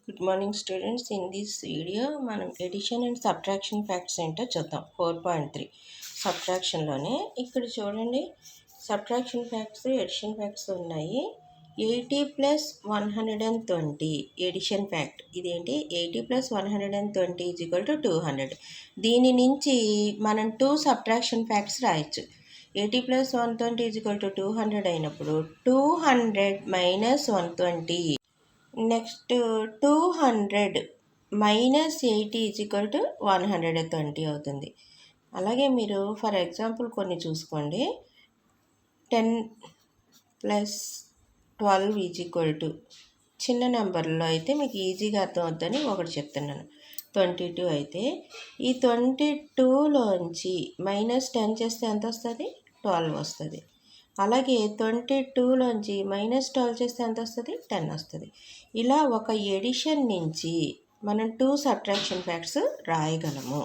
Good morning students. In this video మనం edition and subtraction facts ఏంటో చూద్దాం. 4.3 సబ్ట్రాక్షన్లోనే ఇక్కడ చూడండి, సబ్ట్రాక్షన్ ఫ్యాక్ట్స్ ఎడిషన్ ఫ్యాక్ట్స్ ఉన్నాయి. 80 + 120 ఎడిషన్ ఫ్యాక్ట్. ఇదేంటి? 80 + 120 = 200. దీని నుంచి మనం 2 సబ్ట్రాక్షన్ ఫ్యాక్ట్స్ రాయొచ్చు. 80 + 120 = 200 అయినప్పుడు 200 - 120. నెక్స్ట్ 200 - 80 = 120 అవుతుంది. అలాగే మీరు ఫర్ ఎగ్జాంపుల్ కొన్ని చూసుకోండి. 10 + 12 చిన్న నెంబర్లో అయితే మీకు ఈజీగా అర్థం అవుతుందని ఒకటి చెప్తున్నాను. 22 అయితే ఈ 22లోంచి -10 చేస్తే ఎంత వస్తుంది? 12 వస్తుంది. అలాగే 22లోంచి -12 చేస్తే ఎంత వస్తుంది? 10 వస్తుంది. ఇలా ఒక ఎడిషన్ నుంచి మనం 2 సబ్ట్రాక్షన్ ఫ్యాక్ట్స్ రాయగలము.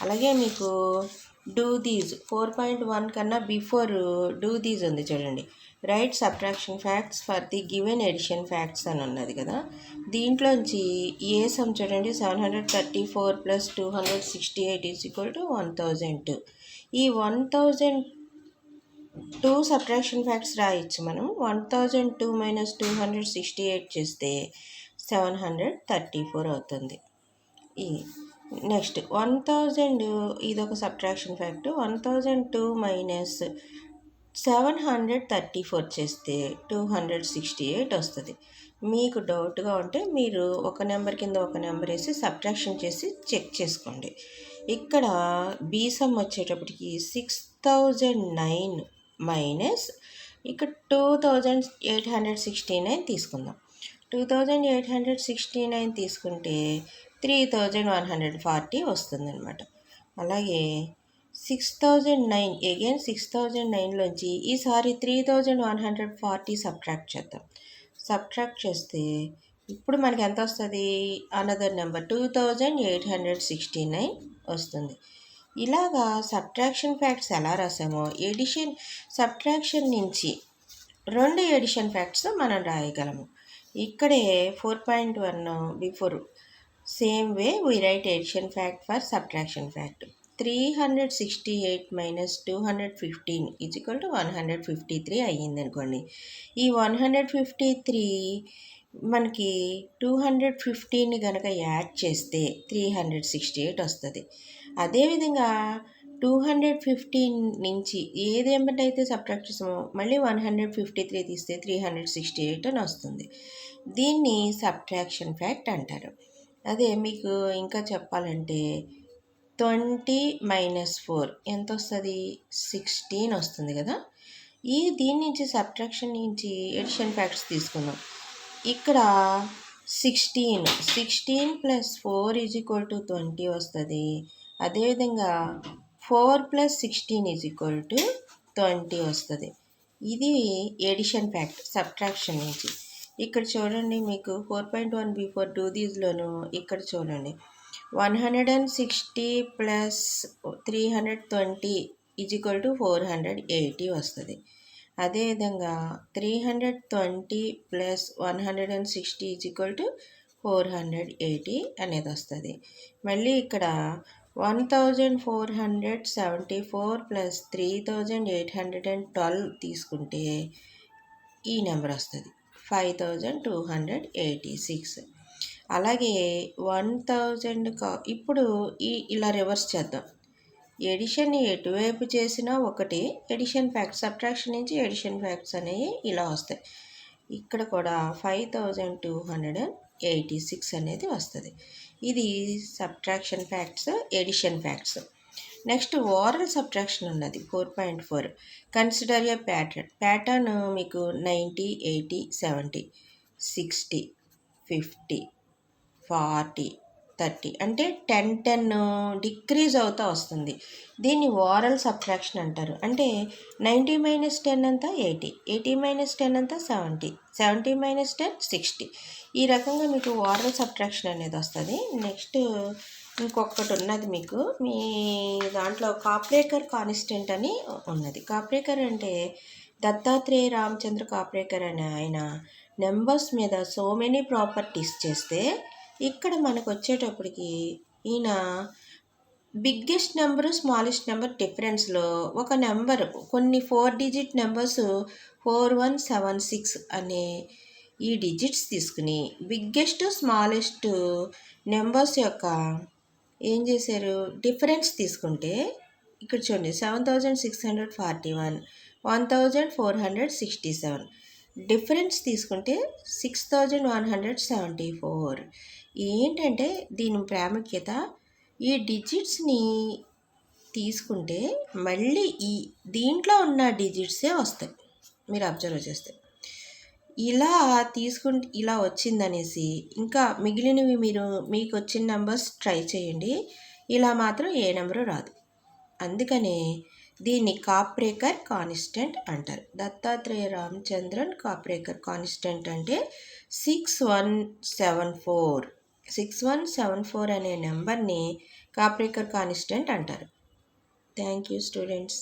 అలాగే మీకు డూ దీస్ 4.1 కన్నా బిఫోర్ డూ దీస్ ఉంది చూడండి. Write subtraction facts for the given addition facts అని ఉన్నది కదా. దీంట్లోంచి ఏ సమ్ చూడండి. 734 + 268 = 1002. ఈ 1002 సబ్ట్రాక్షన్ ఫ్యాక్ట్స్ రాయొచ్చు మనం. 1002 - 268 చేస్తే 734 అవుతుంది. ఈ నెక్స్ట్ 1000 ఇదొక సబ్ట్రాక్షన్ ఫ్యాక్ట్. 1002 - 734 చేస్తే 268 వస్తుంది. మీకు డౌట్గా ఉంటే మీరు ఒక నెంబర్ కింద ఒక నెంబర్ వేసి సబ్ట్రాక్షన్ చేసి చెక్ చేసుకోండి. ఇక్కడ బీసమ్ వచ్చేటప్పటికి 6009 మైనస్ ఇక్కడ 2869 తీసుకుందాం. 2869 తీసుకుంటే 3140 వస్తుంది అనమాట. అలాగే 6009 అగైన్ 6009లోంచి ఈసారి 3140 సబ్ట్రాక్ట్ చేద్దాం. సబ్ట్రాక్ట్ చేస్తే ఇప్పుడు మనకి ఎంత వస్తుంది? అనదర్ నెంబర్ 2869 వస్తుంది. ఇలాగా సబ్ట్రాక్షన్ ఫ్యాక్ట్స్ ఎలా రాసామో ఎడిషన్ సబ్ట్రాక్షన్ నుంచి 2 ఎడిషన్ ఫ్యాక్ట్స్ మనం రాయగలము. ఇక్కడే 4.1 before same way we write addition fact for subtraction fact. 368 - 215 = 153 అయ్యింది అనుకోండి. ఈ 153 మనకి 215 కనుక యాడ్ చేస్తే 368 వస్తుంది. అదేవిధంగా 215 నుంచి ఏది ఏమిటైతే సబ్ట్రాక్ట్ చేసామో మళ్ళీ 153 తీస్తే 368 అని వస్తుంది. దీన్ని సబ్ట్రాక్షన్ ఫ్యాక్ట్ అంటారు. అదే మీకు ఇంకా చెప్పాలంటే 20 - 4 ఎంత వస్తుంది? 16 వస్తుంది కదా. దీని నుంచి సబ్ట్రాక్షన్ నుంచి ఎడిషన్ ఫ్యాక్ట్స్ తీసుకుందాం. ఇక్కడ 16 + 4 = 20 వస్తుంది. అదేవిధంగా 4 + 16 = 20 వస్తుంది. ఇది ఎడిషన్ ఫ్యాక్ట్ సబ్ట్రాక్షన్ నుంచి. ఇక్కడ చూడండి, మీకు 4.1 బిఫోర్ డూ దీస్లోను ఇక్కడ చూడండి 160 + 320 = 480 వస్తుంది. అదేవిధంగా 320 + 160 = 480 అనేది వస్తుంది. మళ్ళీ ఇక్కడ 1474 + 3812 తీసుకుంటే ఈ నెంబర్ వస్తుంది 5286. అలాగే 1000 ఇప్పుడు ఇలా రివర్స్ చేద్దాం. ఎడిషన్ ఎటువైపు చేసినా ఒకటి, ఎడిషన్ ఫ్యాక్ట్స్ సబ్ట్రాక్షన్ నుంచి ఎడిషన్ ఫ్యాక్ట్స్ అనేవి ఇలా వస్తాయి. ఇక్కడ కూడా 5286 అనేది వస్తుంది. ఇది subtraction facts addition facts. Next oral subtraction ఉన్నది 4.4. కన్సిడర్ ఎ ప్యాటర్న్ మీకు 90, 80, 70, 60, 50, 40, 30 అంటే 10 డిక్రీజ్ అవుతూ వస్తుంది. దీన్ని ఓరల్ సబ్ట్రాక్షన్ అంటారు. అంటే 90 - 10 అంతా 80, 80 - 10 అంతా 70, 70 - 10 60. ఈ రకంగా మీకు ఓరల్ సబ్ట్రాక్షన్ అనేది వస్తుంది. నెక్స్ట్ ఇంకొకటి ఉన్నది మీకు మీ దాంట్లో కాప్రేకర్ కాన్స్టెంట్ అని ఉన్నది. కాప్రేకర్ అంటే దత్తాత్రేయ రామచంద్ర కాప్రేకర్ అనే ఆయన నెంబర్స్ మీద సో మెనీ ప్రాపర్టీస్ చేస్తే ఇక్కడ మనకు వచ్చేటప్పటికి ఈయన బిగ్గెస్ట్ నెంబరు స్మాలెస్ట్ నెంబర్ డిఫరెన్స్లో ఒక నెంబర్ కొన్ని 4 డిజిట్ నెంబర్స్ 4176 అనే ఈ డిజిట్స్ తీసుకుని బిగ్గెస్ట్ స్మాలెస్ట్ నెంబర్స్ యొక్క ఏం చేశారు డిఫరెన్స్ తీసుకుంటే ఇక్కడ చూడండి 7641 1467 డిఫరెన్స్ తీసుకుంటే 6174 ఏంటంటే దీని ప్రాముఖ్యత ఈ డిజిట్స్ని తీసుకుంటే మళ్ళీ దీంట్లో ఉన్న డిజిట్సే వస్తాయి. మీరు అబ్జర్వ్ చేస్తే ఇలా తీసుకుంటే ఇలా వచ్చిందనేసి ఇంకా మిగిలినవి మీకు వచ్చిన నెంబర్స్ ట్రై చేయండి. ఇలా మాత్రం ఏ నెంబరు రాదు. అందుకనే దీన్ని కాప్రేకర్ కాన్స్టెంట్ అంటారు. దత్తాత్రేయ రామచంద్రన్ కాప్రేకర్ కాన్స్టెంట్ అంటే 6174 అనే నెంబర్ని కాప్రేకర్ కాన్స్టెంట్ అంటారు. Thank you students.